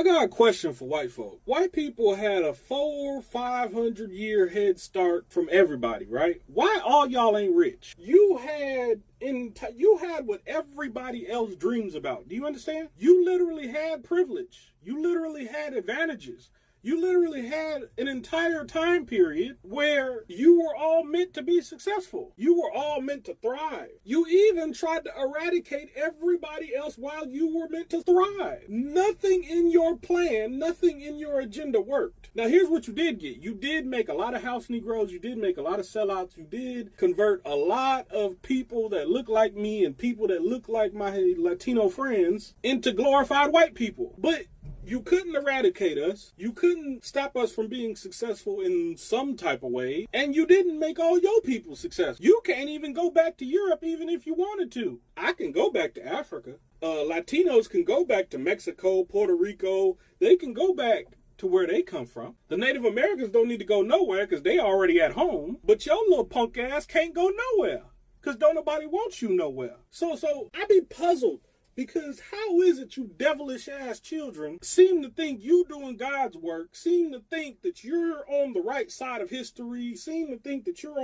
got a question for white folk. White people had a 500 year head start from everybody, right? Why all y'all ain't rich? You had what everybody else dreams about. Do you understand? You literally had privilege. You literally had advantages. You literally had an entire time period where you were all meant to be successful. You were all meant to thrive. You even tried to eradicate everybody else while you were meant to thrive. Nothing in your plan, nothing in your agenda worked. Now, here's what you did get. You did make a lot of house Negroes. You did make a lot of sellouts. You did convert a lot of people that look like me and people that look like my Latino friends into glorified white people. But you couldn't eradicate us. You couldn't stop us from being successful in some type of way. And you didn't make all your people successful. You can't even go back to Europe even if you wanted to. I can go back to Africa. Latinos can go back to Mexico, Puerto Rico. They can go back to where they come from. The Native Americans don't need to go nowhere because they already at home. But your little punk ass can't go nowhere because don't nobody want you nowhere. So I be puzzled. Because how is it you devilish ass children seem to think you doing God's work, seem to think that you're on the right side of history, seem to think that you're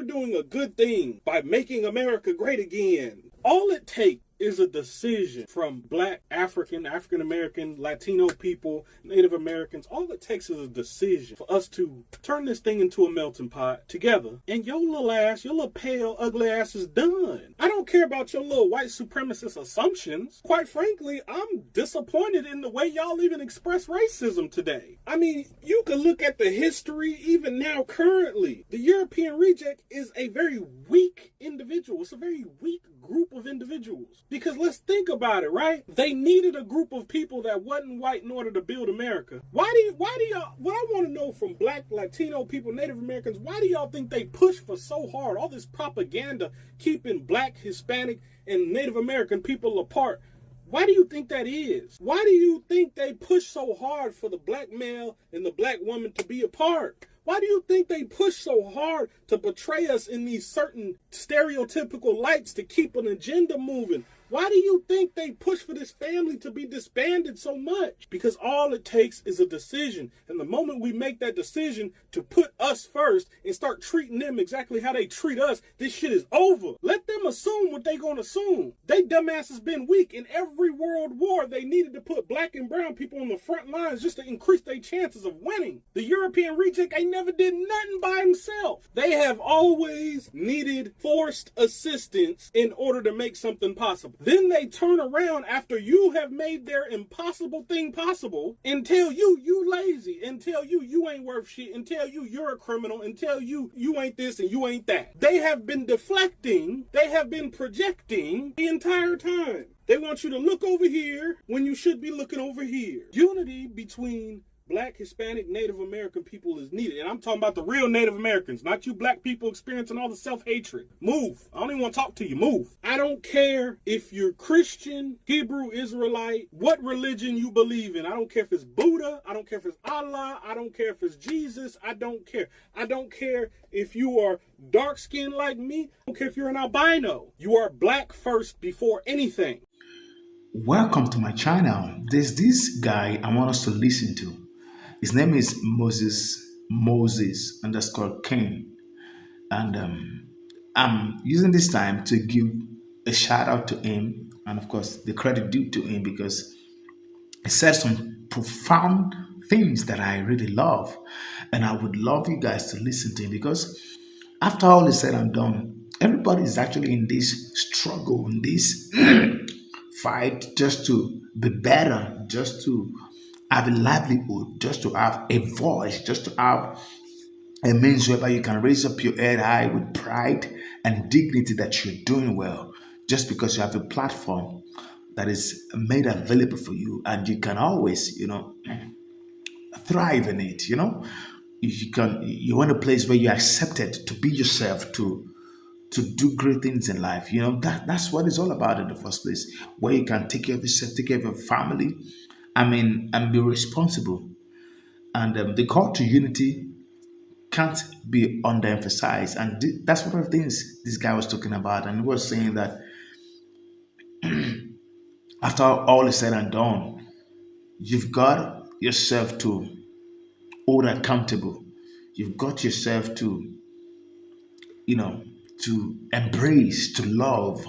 doing a good thing by making America great again. All it takes is a decision from Black, African-American, Latino people, Native Americans. All it takes is a decision for us to turn this thing into a melting pot together. And your little pale, ugly ass is done. I don't care about your little white supremacist assumptions. Quite frankly, I'm disappointed in the way y'all even express racism today. I mean, you can look at the history even now currently. The European reject is a very weak individual. It's a very weak group of individuals. Because let's think about it, right? They needed a group of people that wasn't white in order to build America. Why do y'all, what I want to know from Black, Latino people, Native Americans, why do y'all think they push for so hard, all this propaganda keeping Black, Hispanic, and Native American people apart? Why do you think that is? Why do you think they push so hard for the Black male and the Black woman to be apart? Why do you think they push so hard to portray us in these certain stereotypical lights to keep an agenda moving? Why do you think they push for this family to be disbanded so much? Because all it takes is a decision. And the moment we make that decision to put us first and start treating them exactly how they treat us, this shit is over. Let them assume what they gonna assume. They dumbasses been weak. In every world war, they needed to put Black and brown people on the front lines just to increase their chances of winning. The European reject ain't never did nothing by himself. They have always needed forced assistance in order to make something possible. Then they turn around after you have made their impossible thing possible and tell you lazy, and tell you ain't worth shit, and tell you're a criminal, and tell you ain't this and you ain't that. They have been deflecting, they have been projecting the entire time. They want you to look over here when you should be looking over here. Unity between Black, Hispanic, Native American people is needed. And I'm talking about the real Native Americans, not you Black people experiencing all the self-hatred. Move. I don't even want to talk to you. Move. I don't care if you're Christian, Hebrew, Israelite, what religion you believe in. I don't care if it's Buddha. I don't care if it's Allah. I don't care if it's Jesus. I don't care. I don't care if you are dark-skinned like me. I don't care if you're an albino. You are Black first before anything. Welcome to my channel. There's this guy I want us to listen to. His name is Moses_King. And I'm using this time to give a shout out to him, and of course the credit due to him, because he said some profound things that I really love. And I would love you guys to listen to him, because after all is said and done, everybody is actually in this struggle, in this fight just to be better, just to have a livelihood, just to have a voice, just to have a means whereby you can raise up your head high with pride and dignity that you're doing well, just because you have a platform that is made available for you, and you can always, thrive in it. You want a place where you're accepted to be yourself, to do great things in life. That's what it's all about in the first place, where you can take care of yourself, take care of your family, and be responsible. And the call to unity can't be underemphasized. And that's one of the things this guy was talking about. And he was saying that after all is said and done, You've got yourself to hold accountable. You've got yourself to, you know, to embrace, to love.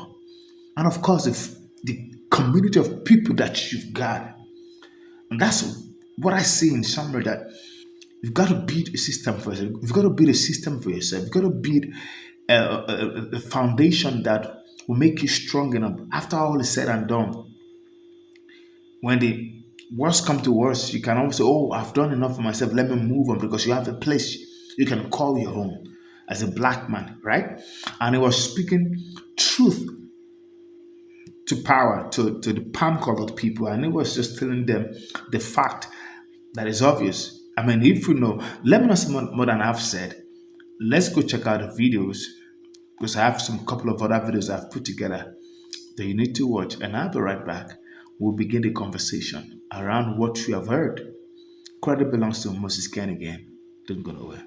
And of course, if the community of people that you've got. And that's what I see in summary, that you've got to build a system for yourself. You've got to build a system for yourself. You've got to build a foundation that will make you strong enough. After all is said and done, when the worst come to worst, you can always say, "Oh, I've done enough for myself. Let me move on," because you have a place you can call your home as a black man, right? And he was speaking truth to power to the palm colored people, and he was just telling them the fact that is obvious. I mean, if you know, let me know some more than I've said. Let's go check out the videos, because I have some couple of other videos I've put together that you need to watch, and I'll be right back. We'll begin the conversation around what you have heard. Credit belongs to Moses Ken again. Don't go nowhere.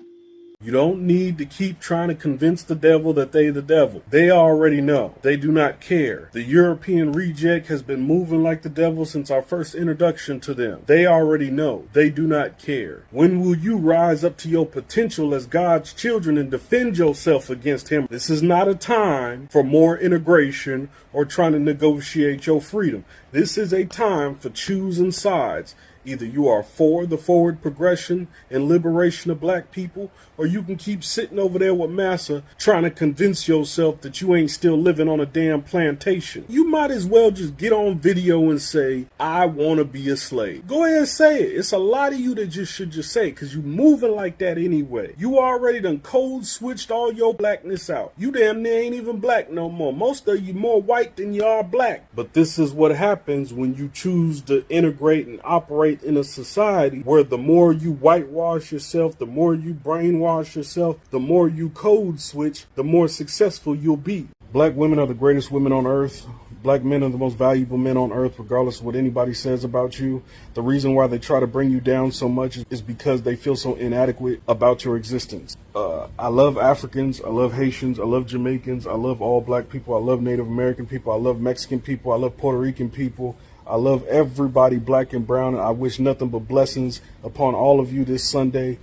You don't need to keep trying to convince the devil that they the devil. They already know. They do not care. The European reject has been moving like the devil since our first introduction to them. They already know. They do not care. When will you rise up to your potential as God's children and defend yourself against him? This is not a time for more integration or trying to negotiate your freedom. This is a time for choosing sides. Either you are for the forward progression and liberation of black people, or you can keep sitting over there with Massa trying to convince yourself that you ain't still living on a damn plantation. You might as well just get on video and say, "I want to be a slave." Go ahead and say it. It's a lot of you that just should just say it, because you moving like that anyway. You already done code switched all your blackness out. You damn near ain't even black no more. Most of you more white than you are black. But this is what happens when you choose to integrate and operate in a society where the more you whitewash yourself, the more you brainwash yourself, the more you code switch, the more successful you'll be. Black women are the greatest women on earth. Black men are the most valuable men on earth, regardless of what anybody says about you. The reason why they try to bring you down so much is because they feel so inadequate about your existence. I love Africans, I love Haitians, I love Jamaicans, I love all black people, I love Native American people, I love Mexican people, I love Puerto Rican people. I love everybody black and brown. I wish nothing but blessings upon all of you this Sunday.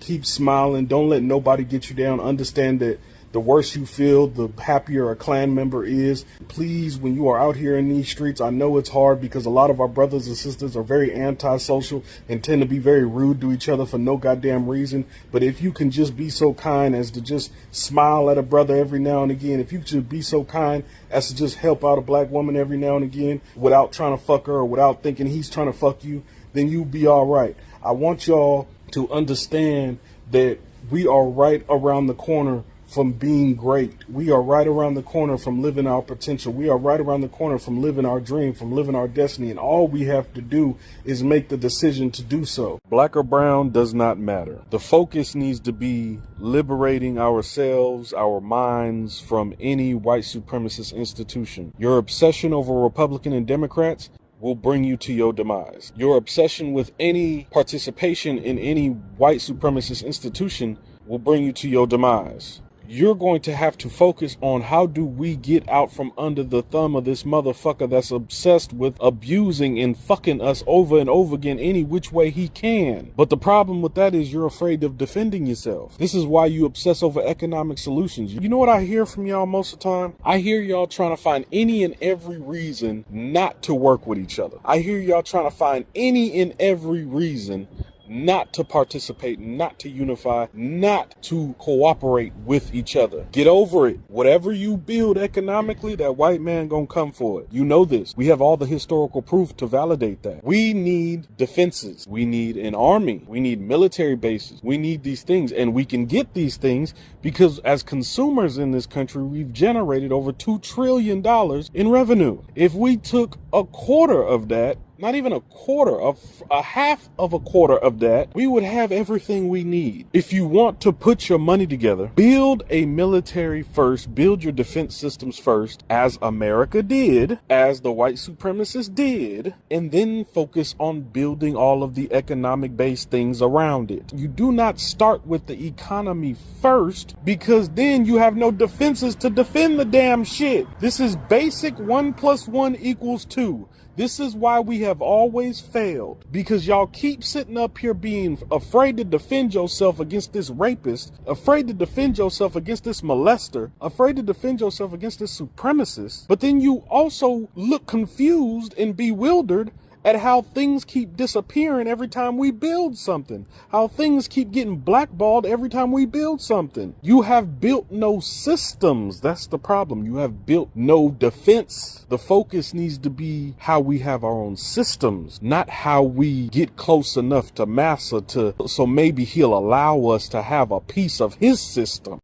Keep smiling. Don't let nobody get you down. Understand that the worse you feel, the happier a clan member is. Please, when you are out here in these streets, I know it's hard because a lot of our brothers and sisters are very antisocial and tend to be very rude to each other for no goddamn reason. But if you can just be so kind as to just smile at a brother every now and again, if you could be so kind as to just help out a black woman every now and again without trying to fuck her or without thinking he's trying to fuck you, then you'll be all right. I want y'all to understand that we are right around the corner from being great. We are right around the corner from living our potential. We are right around the corner from living our dream, from living our destiny. And all we have to do is make the decision to do so. Black or brown does not matter. The focus needs to be liberating ourselves, our minds from any white supremacist institution. Your obsession over Republican and Democrats will bring you to your demise. Your obsession with any participation in any white supremacist institution will bring you to your demise. You're going to have to focus on how do we get out from under the thumb of this motherfucker that's obsessed with abusing and fucking us over and over again any which way he can. But the problem with that is you're afraid of defending yourself. This is why you obsess over economic solutions. You know what I hear from y'all most of the time? I hear y'all trying to find any and every reason not to work with each other. I hear y'all trying to find any and every reason not to participate, not to unify, not to cooperate with each other. Get over it. Whatever you build economically, that white man gonna come for it. You know this. We have all the historical proof to validate that. We need defenses. We need an army. We need military bases. We need these things, and we can get these things because as consumers in this country, we've generated over $2 trillion in revenue. If we took a quarter of that, not even a quarter of a half of a quarter of that, we would have everything we need. If you want to put your money together, build a military first, build your defense systems first, as America did, as the white supremacists did, and then focus on building all of the economic based things around it. You do not start with the economy first, because then you have no defenses to defend the damn shit. This is basic 1 + 1 = 2. This is why we have always failed, because y'all keep sitting up here being afraid to defend yourself against this rapist, afraid to defend yourself against this molester, afraid to defend yourself against this supremacist, but then you also look confused and bewildered at how things keep disappearing every time we build something, how things keep getting blackballed every time we build something. You have built no systems. That's the problem. You have built no defense. The focus needs to be how we have our own systems, not how we get close enough to Massa so maybe he'll allow us to have a piece of his system.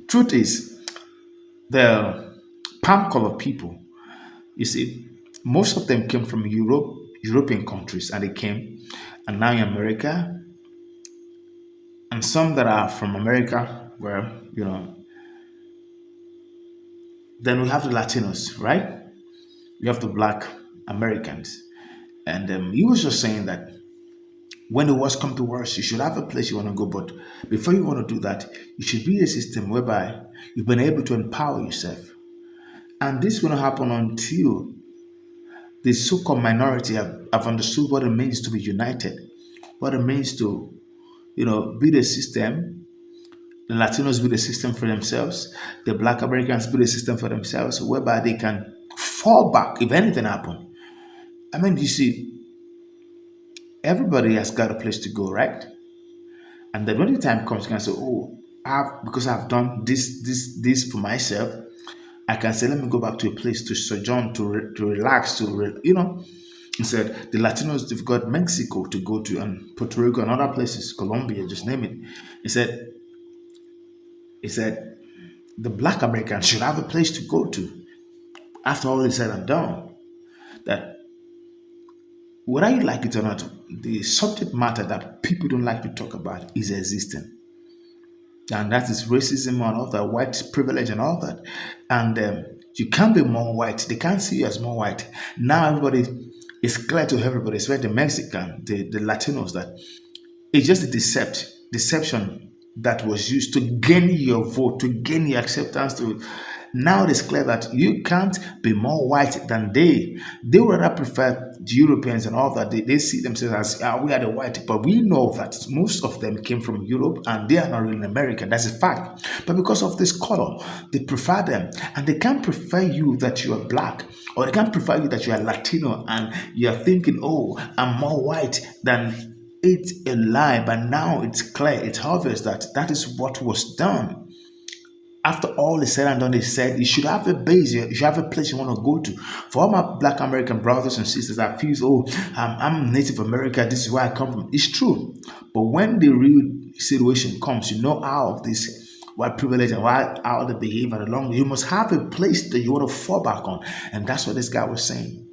Truth is, the palm color people, you see, most of them came from European countries, and they came, and now in America, and some that are from America, where then we have the Latinos, right? We have the Black Americans, and he was just saying that when the worst come to worst, you should have a place you want to go, but before you want to do that, you should be a system whereby you've been able to empower yourself, and this will not happen until the so-called minority have understood what it means to be united, what it means to, build a system. The Latinos build a system for themselves. The Black Americans build a system for themselves, whereby they can fall back if anything happens. I mean, you see, everybody has got a place to go, right? And then when the time comes, you can say, "Oh, because I've done this for myself, I can say, let me go back to a place to sojourn, to relax, Instead, the Latinos, they've got Mexico to go to, and Puerto Rico and other places, Colombia, just name it. He said, the Black Americans should have a place to go to after all is said and done. That whether you like it or not, the subject matter that people don't like to talk about is existing. And that is racism and all that, white privilege and all that. And you can't be more white. They can't see you as more white. Now everybody, it's clear to everybody, especially the Mexican, the Latinos, that it's just a deception that was used to gain your vote, to gain your acceptance. Now it's clear that you can't be more white than they. They would rather prefer the Europeans and all that. They see themselves as, we are the white, but we know that most of them came from Europe and they are not really American. That's a fact. But because of this color, they prefer them, and they can't prefer you that you are black, or they can't prefer you that you are Latino, and you are thinking, oh, I'm more white than. It's a lie, but now it's clear, it's obvious that that is what was done. After all is said and done, they said you should have a base, you should have a place you want to go to. For all my Black American brothers and sisters that feel, oh, I'm Native American, this is where I come from. It's true. But when the real situation comes, you know how this white privilege and how they behave and along, you must have a place that you want to fall back on. And that's what this guy was saying.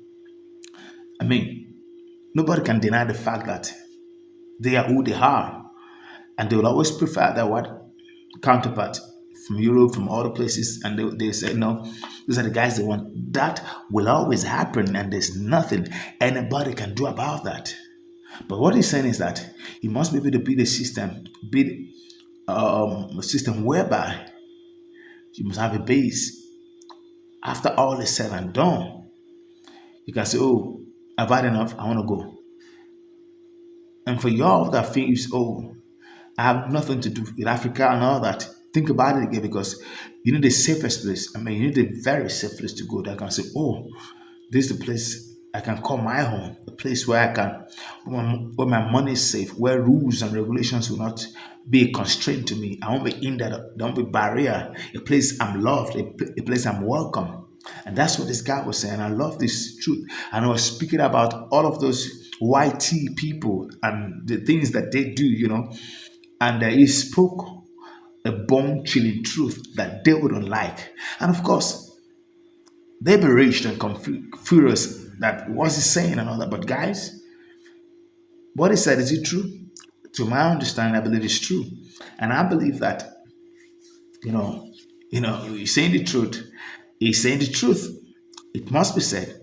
I mean, nobody can deny the fact that they are who they are. And they will always prefer their white counterpart from Europe, from other places, and they say, no, these are the guys they want. That will always happen, and there's nothing anybody can do about that. But what he's saying is that he must be able to build a system, a system whereby you must have a base. After all is said and done, you can say, oh, I've had enough, I want to go. And for y'all that feels, oh, I have nothing to do with Africa and all that, think about it again, because you need the safest place. I mean, you need a very safe place to go that can say, oh, this is the place I can call my home, a place where I can, where my money is safe, where rules and regulations will not be a constraint to me. I won't be hindered, there won't be barrier, a place I'm loved, a place I'm welcome. And that's what this guy was saying. I love this truth. And I was speaking about all of those YT people and the things that they do, and he spoke a bone chilling truth that they wouldn't like. And of course, they be raged and furious that what's he saying and all that. But guys, what he said, is it true? To my understanding, I believe it's true. And I believe that, he's saying the truth. He's saying the truth. It must be said.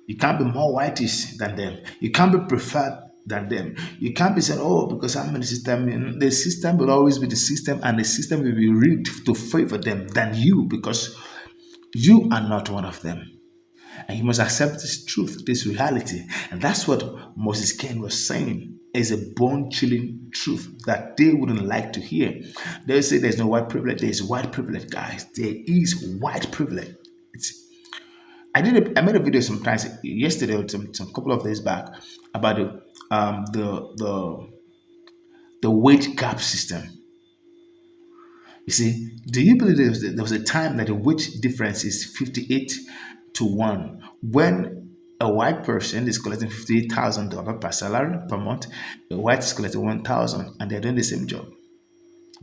You can't be more whitish than them. You can't be preferred than them. You can't be said, oh, because I'm in the system. The system will always be the system, and the system will be rigged to favor them than you, because you are not one of them. And you must accept this truth, this reality. And that's what Moses Ken was saying is a bone chilling truth that they wouldn't like to hear. They say there's no white privilege. There's white privilege, guys. There is white privilege. It's, I made a video sometimes yesterday or some couple of days back about the wage gap system. You see, do you believe there was a time that the wage difference is 58 to 1 when a white person is collecting $58,000 per salary per month, a white is collecting 1,000 and they're doing the same job.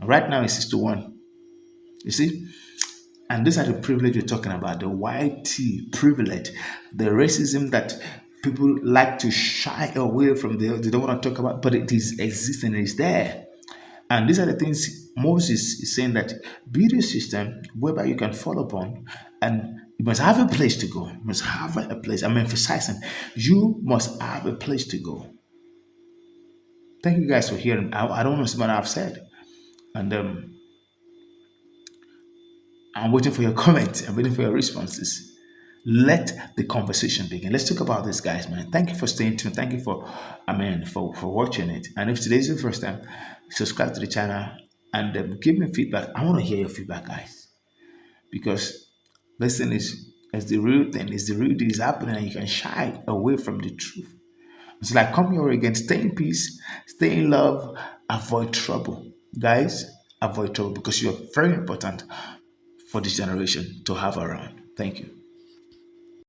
Right now it's 6 to 1. You see? And these are the privilege we're talking about, the white privilege, the racism that people like to shy away from, they don't want to talk about, but it is existing, it's there. And these are the things Moses is saying that build a system whereby you can fall upon and you must have a place to go. You must have a place. I'm emphasizing you must have a place to go. Thank you guys for hearing. I don't know what I've said. And I'm waiting for your comments. I'm waiting for your responses. Let the conversation begin. Let's talk about this, guys, man. Thank you for staying tuned. Thank you for, for watching it. And if today's the first time, subscribe to the channel and give me feedback. I want to hear your feedback, guys, because this thing is the real thing. It's the real thing is happening, and you can shy away from the truth. It's like come here again. Stay in peace. Stay in love. Avoid trouble, guys. Avoid trouble because you're very important for this generation to have around. Thank you.